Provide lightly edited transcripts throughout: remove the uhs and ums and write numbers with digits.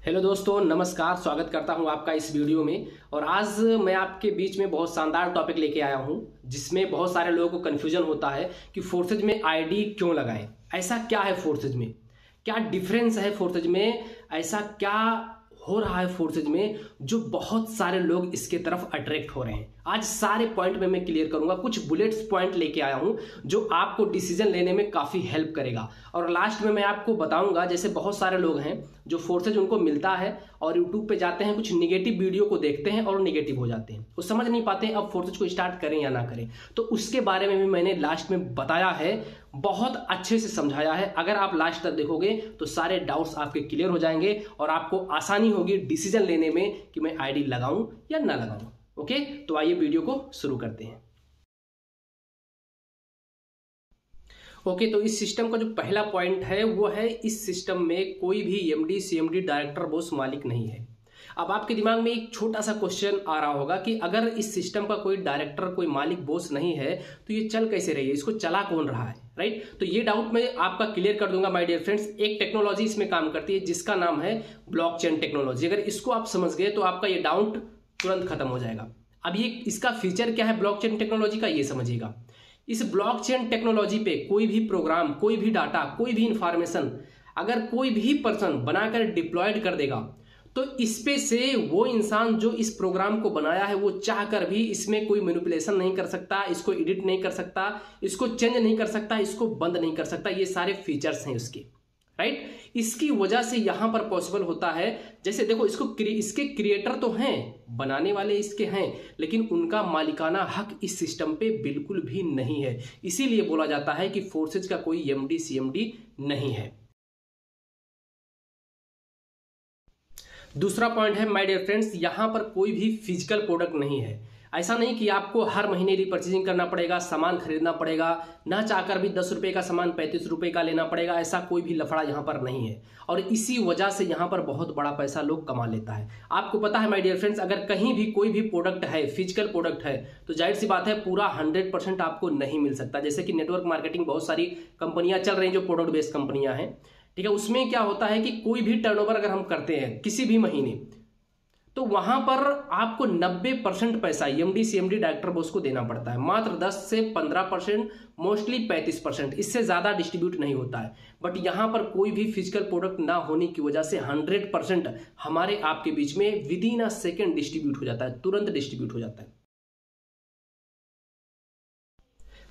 Hello दोस्तों, नमस्कार। स्वागत करता हूं आपका इस वीडियो में। और आज मैं आपके बीच में बहुत शानदार टॉपिक लेके आया हूं जिसमें बहुत सारे लोगों को कन्फ्यूजन होता है कि फोर्सेज में आईडी क्यों लगाएं। ऐसा क्या है फोर्सेज में, क्या डिफरेंस है फोर्सेज में, ऐसा क्या हो रहा है फोर्सेज में जो बहुत सारे लोग इसके तरफ अट्रैक्ट हो रहे हैं। आज सारे पॉइंट में मैं क्लियर करूंगा। कुछ बुलेट्स पॉइंट लेके आया हूं जो आपको डिसीजन लेने में काफी हेल्प करेगा। और लास्ट में मैं आपको बताऊंगा, जैसे बहुत सारे लोग हैं जो फोर्सेज उनको मिलता है और यूट्यूब पे जाते हैं, कुछ निगेटिव वीडियो को देखते हैं और निगेटिव हो जाते हैं, वो समझ नहीं पाते अब फोर्सेज को स्टार्ट करें या ना करें। तो उसके बारे में भी मैंने लास्ट में बताया है, बहुत अच्छे से समझाया है। अगर आप लास्ट तक देखोगे तो सारे डाउट्स आपके क्लियर हो जाएंगे और आपको आसानी होगी डिसीजन लेने में कि मैं आईडी लगाऊं या ना लगाऊं। ओके, तो आइए वीडियो को शुरू करते हैं। ओके, तो इस सिस्टम का जो पहला पॉइंट है वो है, इस सिस्टम में कोई भी एमडी सीएमडी डायरेक्टर बॉस मालिक नहीं है। अब आपके दिमाग में एक छोटा सा क्वेश्चन आ रहा होगा कि अगर इस सिस्टम का कोई डायरेक्टर, कोई मालिक, बॉस नहीं है तो ये चल कैसे रही है, इसको चला कौन रहा है, राइट? तो ये डाउट मैं आपका क्लियर कर दूंगा माय डियर फ्रेंड्स। एक टेक्नोलॉजी इसमें काम करती है जिसका नाम है ब्लॉकचेन टेक्नोलॉजी। अगर इसको आप समझ गए तो आपका ये डाउट तुरंत खत्म हो जाएगा। अब ये इसका फीचर क्या है ब्लॉकचेन टेक्नोलॉजी का, ये समझिएगा। इस ब्लॉकचेन टेक्नोलॉजी पे कोई भी प्रोग्राम, कोई भी डाटा, कोई भी इंफॉर्मेशन अगर कोई भी पर्सन बनाकर डिप्लॉयड कर देगा तो इसपे से वो इंसान जो इस प्रोग्राम को बनाया है वो चाहकर भी इसमें कोई मैनिपुलेशन नहीं कर सकता, इसको एडिट नहीं कर सकता, इसको चेंज नहीं कर सकता, इसको बंद नहीं कर सकता। ये सारे फीचर्स हैं उसके, राइट? इसकी वजह से यहां पर पॉसिबल होता है। जैसे देखो, इसके क्रिएटर तो हैं, बनाने वाले इसके हैं, लेकिन उनका मालिकाना हक इस सिस्टम पे बिल्कुल भी नहीं है। इसीलिए बोला जाता है कि फोर्सेज का कोई एमडी सीएमडी नहीं है। दूसरा पॉइंट है माय डियर फ्रेंड्स, यहां पर कोई भी फिजिकल प्रोडक्ट नहीं है। ऐसा नहीं कि आपको हर महीने रिपर्चेजिंग करना पड़ेगा, सामान खरीदना पड़ेगा, ना चाहकर भी 10 रुपए का सामान 35 रुपए का लेना पड़ेगा। ऐसा कोई भी लफड़ा यहाँ पर नहीं है और इसी वजह से यहाँ पर बहुत बड़ा पैसा लोग कमा लेता है। आपको पता है माय डियर फ्रेंड्स, अगर कहीं भी कोई भी प्रोडक्ट है, फिजिकल प्रोडक्ट है, तो जाहिर सी बात है पूरा 100% आपको नहीं मिल सकता। जैसे कि नेटवर्क मार्केटिंग बहुत सारी कंपनियां चल रही हैं जो प्रोडक्ट बेस्ड कंपनियां हैं, ठीक है। उसमें क्या होता है कि कोई भी टर्नओवर अगर हम करते हैं किसी भी महीने, तो वहां पर आपको 90% पैसा एमडी सीएमडी डायरेक्टर बॉस को देना पड़ता है। मात्र 10 से 15%, मोस्टली 35%, इससे ज्यादा डिस्ट्रीब्यूट नहीं होता है। बट यहां पर कोई भी फिजिकल प्रोडक्ट ना होने की वजह से 100% हमारे आपके बीच में with in a second distribute हो जाता है, तुरंत डिस्ट्रीब्यूट हो जाता है।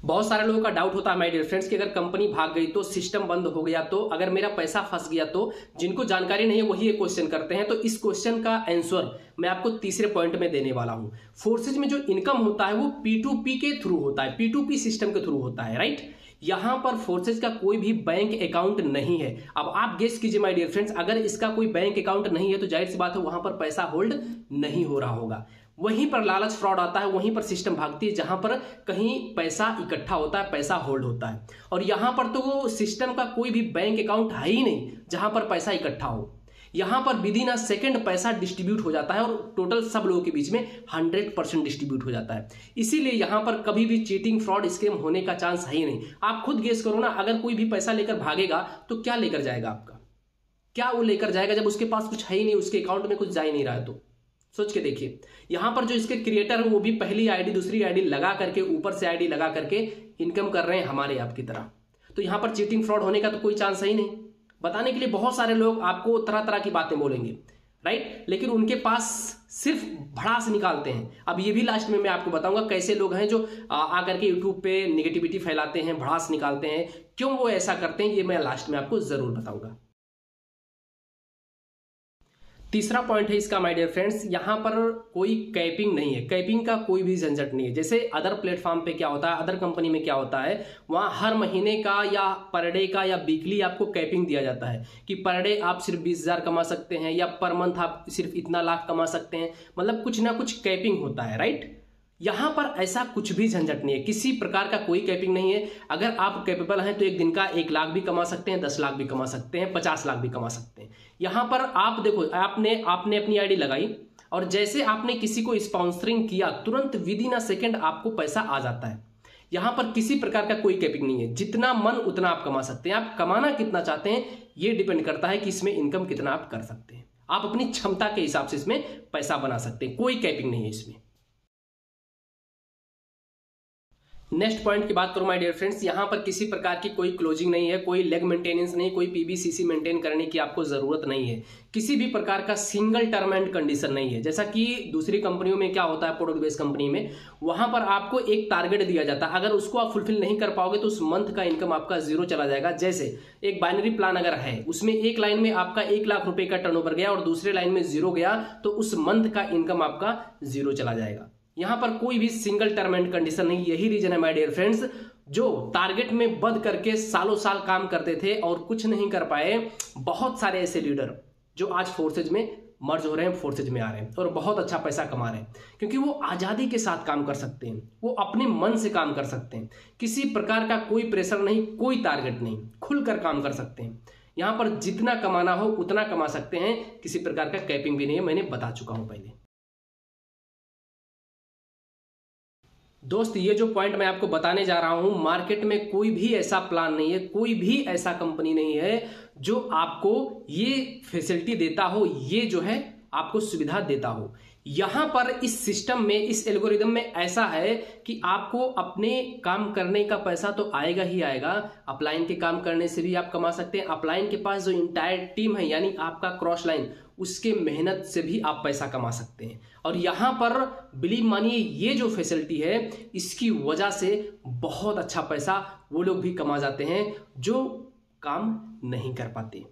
बहुत सारे लोगों का डाउट होता है माय डियर फ्रेंड्स कि अगर कंपनी भाग गई तो, सिस्टम बंद हो गया तो, अगर मेरा पैसा फंस गया तो। जिनको जानकारी नहीं है वही ये क्वेश्चन करते हैं। तो इस क्वेश्चन का आंसर मैं आपको तीसरे पॉइंट में देने वाला हूं। फोर्सेज में जो इनकम होता है वो P2P के थ्रू होता है, P2P सिस्टम के थ्रू होता है, राइट? यहां पर फोर्सेज का कोई भी बैंक अकाउंट नहीं है। अब आप गेस कीजिए माय डियर फ्रेंड्स, अगर इसका कोई बैंक अकाउंट नहीं है तो जाहिर सी बात है वहां पर पैसा होल्ड नहीं हो रहा होगा। वहीं पर लालच फ्रॉड आता है, वहीं पर सिस्टम भागती है जहां पर कहीं पैसा इकट्ठा होता है, पैसा होल्ड होता है। और यहां पर तो सिस्टम का कोई भी बैंक अकाउंट है ही नहीं जहां पर पैसा इकट्ठा हो। यहां पर विद इन अ सेकेंड पैसा डिस्ट्रीब्यूट हो जाता है और टोटल सब लोगों के बीच में 100% डिस्ट्रीब्यूट हो जाता है। इसीलिए यहां पर कभी भी चीटिंग, फ्रॉड, स्कैम होने का चांस है ही नहीं। आप खुद गेस करो ना, अगर कोई भी पैसा लेकर भागेगा तो क्या लेकर जाएगा आपका, क्या वो लेकर जाएगा जब उसके पास कुछ है ही नहीं, उसके अकाउंट में कुछ जा ही नहीं रहा है? तो सोच के देखिए, यहां पर जो इसके क्रिएटर है वो भी पहली आईडी दूसरी आईडी लगा करके, ऊपर से आईडी लगा करके इनकम कर रहे हैं हमारे आपकी तरह। तो यहां पर चीटिंग, फ्रॉड होने का तो कोई चांस ही नहीं। बताने के लिए बहुत सारे लोग आपको तरह तरह की बातें बोलेंगे, राइट? लेकिन उनके पास सिर्फ भड़ास निकालते हैं। अब ये भी लास्ट में मैं आपको बताऊंगा कैसे लोग हैं जो आकर के यूट्यूब पे निगेटिविटी फैलाते हैं, भड़ास निकालते हैं, क्यों वो ऐसा करते हैं, ये मैं लास्ट में आपको जरूर बताऊंगा। तीसरा पॉइंट है इसका माय डियर फ्रेंड्स, यहां पर कोई कैपिंग नहीं है, कैपिंग का कोई भी झंझट नहीं है। जैसे अदर प्लेटफॉर्म पे क्या होता है, अदर कंपनी में क्या होता है, वहां हर महीने का या पर डे का या वीकली आपको कैपिंग दिया जाता है कि पर डे आप सिर्फ 20,000 कमा सकते हैं या पर मंथ आप सिर्फ इतना लाख कमा सकते हैं। मतलब कुछ ना कुछ कैपिंग होता है, राइट? यहां पर ऐसा कुछ भी झंझट नहीं है, किसी प्रकार का कोई कैपिंग नहीं है। अगर आप कैपेबल हैं तो एक दिन का 1 लाख भी कमा सकते हैं, 10 लाख भी कमा सकते हैं, 50 लाख भी कमा सकते हैं। यहां पर आप देखो, आपने अपनी आईडी लगाई और जैसे आपने किसी को स्पॉन्सरिंग किया, तुरंत विद इन अ सेकेंड आपको पैसा आ जाता है। यहां पर किसी प्रकार का कोई कैपिंग नहीं है, जितना मन उतना आप कमा सकते हैं। आप कमाना कितना चाहते हैं ये डिपेंड करता है कि इसमें इनकम कितना आप कर सकते हैं। आप अपनी क्षमता के हिसाब से इसमें पैसा बना सकते हैं, कोई कैपिंग नहीं है इसमें। नेक्स्ट पॉइंट की बात करूं माय डियर फ्रेंड्स, यहां पर किसी प्रकार की कोई क्लोजिंग नहीं है, कोई लेग मेंटेनेंस नहीं, कोई पीबीसीसी मेंटेन करने की आपको जरूरत नहीं है, किसी भी प्रकार का सिंगल टर्म एंड कंडीशन नहीं है। जैसा कि दूसरी कंपनियों में क्या होता है, प्रोडक्ट बेस्ड कंपनी में वहां पर आपको एक टारगेट दिया जाता है, अगर उसको आप फुलफिल नहीं कर पाओगे तो उस मंथ का इनकम आपका जीरो चला जाएगा। जैसे एक बाइनरी प्लान अगर है, उसमें एक लाइन में आपका 1 लाख रुपए का टर्नओवर गया और दूसरे लाइन में जीरो गया, तो उस मंथ का इनकम आपका जीरो चला जाएगा। यहां पर कोई भी सिंगल टर्म एंड कंडीशन नहीं। यही रीजन है माय डियर फ्रेंड्स, जो टारगेट में बंद करके सालों साल काम करते थे और कुछ नहीं कर पाए, बहुत सारे ऐसे लीडर जो आज फोर्सेज में मर्ज हो रहे हैं, फोर्सेज में आ रहे हैं और बहुत अच्छा पैसा कमा रहे हैं, क्योंकि वो आजादी के साथ काम कर सकते हैं, वो अपने मन से काम कर सकते हैं, किसी प्रकार का कोई प्रेशर नहीं, कोई टारगेट नहीं, खुलकर काम कर सकते हैं। यहां पर जितना कमाना हो उतना कमा सकते हैं, किसी प्रकार का कैपिंग भी नहीं है, मैंने बता चुका हूं पहले। दोस्त ये जो पॉइंट मैं आपको बताने जा रहा हूं, मार्केट में कोई भी ऐसा प्लान नहीं है, कोई भी ऐसा कंपनी नहीं है जो आपको ये फैसिलिटी देता हो, ये जो है आपको सुविधा देता हो। यहां पर इस सिस्टम में, इस एल्गोरिदम में ऐसा है कि आपको अपने काम करने का पैसा तो आएगा ही आएगा, अपलाइन के काम करने से भी आप कमा सकते हैं। अपलाइन के पास जो इंटायर टीम है, यानी आपका क्रॉस लाइन, उसके मेहनत से भी आप पैसा कमा सकते हैं। और यहां पर बिलीव मानिए, ये जो फैसिलिटी है, इसकी वजह से बहुत अच्छा पैसा वो लोग भी कमा जाते हैं जो काम नहीं कर पाते।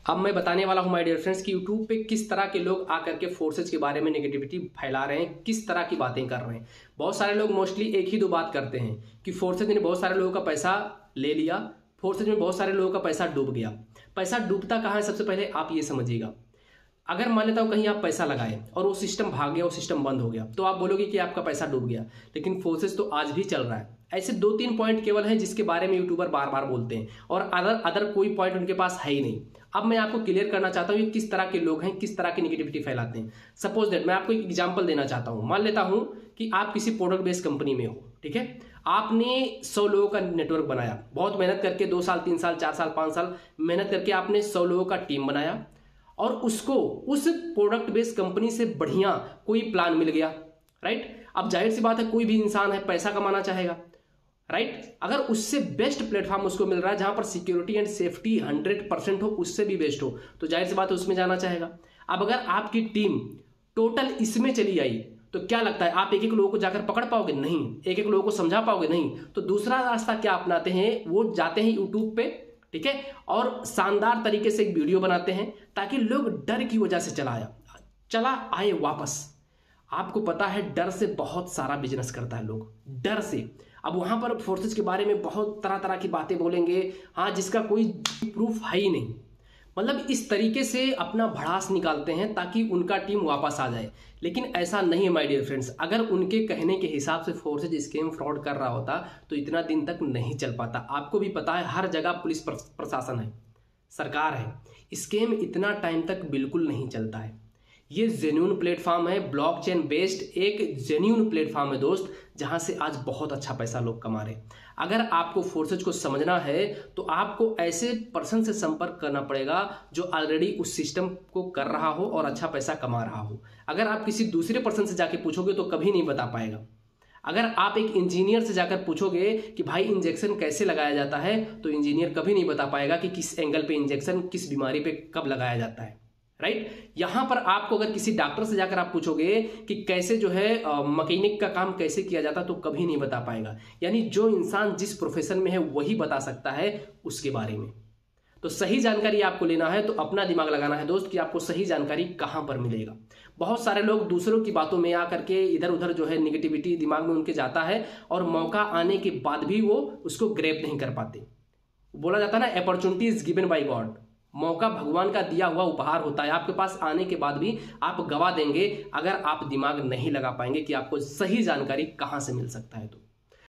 अब मैं बताने वाला हूं माय डियर फ्रेंड्स कि यूट्यूब पे किस तरह के लोग आकर के फोर्सेज के बारे में नेगेटिविटी फैला रहे हैं, किस तरह की बातें कर रहे हैं। बहुत सारे लोग मोस्टली एक ही दो बात करते हैं कि फोर्सेज ने बहुत सारे लोगों का पैसा ले लिया, फोर्सेज में बहुत सारे लोगों का पैसा डूब गया। पैसा डूबता कहाँ है, सबसे पहले आप ये समझिएगा। अगर मान लेता हूं कहीं आप पैसा लगाए और वो सिस्टम भाग गया, वो सिस्टम बंद हो गया, तो आप बोलोगे कि आपका पैसा डूब गया, लेकिन फोर्सेज तो आज भी चल रहा है। ऐसे 2-3 पॉइंट केवल हैं जिसके बारे में यूट्यूबर बार बार बोलते हैं, और अदर कोई पॉइंट उनके पास है ही नहीं। अब मैं आपको क्लियर करना चाहता हूं ये किस तरह के लोग हैं, किस तरह की नेगेटिविटी फैलाते हैं। सपोज दैट मैं आपको एक एग्जांपल देना चाहता हूं। मान लेता हूं कि आप किसी प्रोडक्ट बेस्ड कंपनी में हो, ठीक है, आपने 100 लोगों का नेटवर्क बनाया, बहुत मेहनत करके 2 साल 3 साल 4 साल 5 साल मेहनत करके आपने 100 लोगों का टीम बनाया, और उसको उस प्रोडक्ट बेस्ड कंपनी से बढ़िया कोई प्लान मिल गया, राइट। अब जाहिर सी बात है, कोई भी इंसान है, पैसा कमाना चाहेगा, राइट। अगर उससे बेस्ट प्लेटफॉर्म उसको मिल रहा है जहां पर सिक्योरिटी एंड सेफ्टी 100% हो, उससे भी बेस्ट हो, तो जाहिर सी बात है उसमें जाना चाहेगा। अब अगर आपकी टीम टोटल इसमें चली आई, तो क्या लगता है आप एक एक लोगों को जाकर पकड़ पाओगे? नहीं। एक एक लोगों को समझा पाओगे? नहीं। तो दूसरा रास्ता क्या अपनाते हैं, वो जाते हैं यूट्यूब पे, ठीक है, और शानदार तरीके से एक वीडियो बनाते हैं ताकि लोग डर की वजह से चला आए वापस। आपको पता है डर से बहुत सारा बिजनेस करता है लोग, डर से। अब वहां पर फोर्सेज के बारे में बहुत तरह तरह की बातें बोलेंगे, हाँ, जिसका कोई प्रूफ है ही नहीं। मतलब इस तरीके से अपना भड़ास निकालते हैं ताकि उनका टीम वापस आ जाए, लेकिन ऐसा नहीं है माय डियर फ्रेंड्स। अगर उनके कहने के हिसाब से फोर्सेज स्कैम फ्रॉड कर रहा होता तो इतना दिन तक नहीं चल पाता। आपको भी पता है, हर जगह पुलिस प्रशासन है, सरकार है, स्कैम इतना टाइम तक बिल्कुल नहीं चलता है। ये जेन्युइन प्लेटफॉर्म है, ब्लॉकचेन बेस्ड एक जेन्युइन प्लेटफॉर्म है दोस्त, जहां से आज बहुत अच्छा पैसा लोग कमा रहे हैं। अगर आपको फोर्सेज को समझना है तो आपको ऐसे पर्सन से संपर्क करना पड़ेगा जो ऑलरेडी उस सिस्टम को कर रहा हो और अच्छा पैसा कमा रहा हो। अगर आप किसी दूसरे पर्सन से जाके पूछोगे तो कभी नहीं बता पाएगा। अगर आप एक इंजीनियर से जाकर पूछोगे कि भाई इंजेक्शन कैसे लगाया जाता है, तो इंजीनियर कभी नहीं बता पाएगा कि किस एंगल पे इंजेक्शन किस बीमारी पे कब लगाया जाता है, राइट। यहां पर आपको अगर किसी डॉक्टर से जाकर आप पूछोगे कि कैसे जो है मैकेनिक का काम कैसे किया जाता, तो कभी नहीं बता पाएगा। यानी जो इंसान जिस प्रोफेशन में है वही बता सकता है उसके बारे में। तो सही जानकारी आपको लेना है तो अपना दिमाग लगाना है दोस्त कि आपको सही जानकारी कहां पर मिलेगा। बहुत सारे लोग दूसरों की बातों में आकर के इधर उधर जो है निगेटिविटी दिमाग में उनके जाता है, और मौका आने के बाद भी वो उसको ग्रैब नहीं कर पाते। बोला जाता है ना, opportunity is given by God. मौका भगवान का दिया हुआ उपहार होता है, आपके पास आने के बाद भी आप गवा देंगे अगर आप दिमाग नहीं लगा पाएंगे कि आपको सही जानकारी कहां से मिल सकता है। तो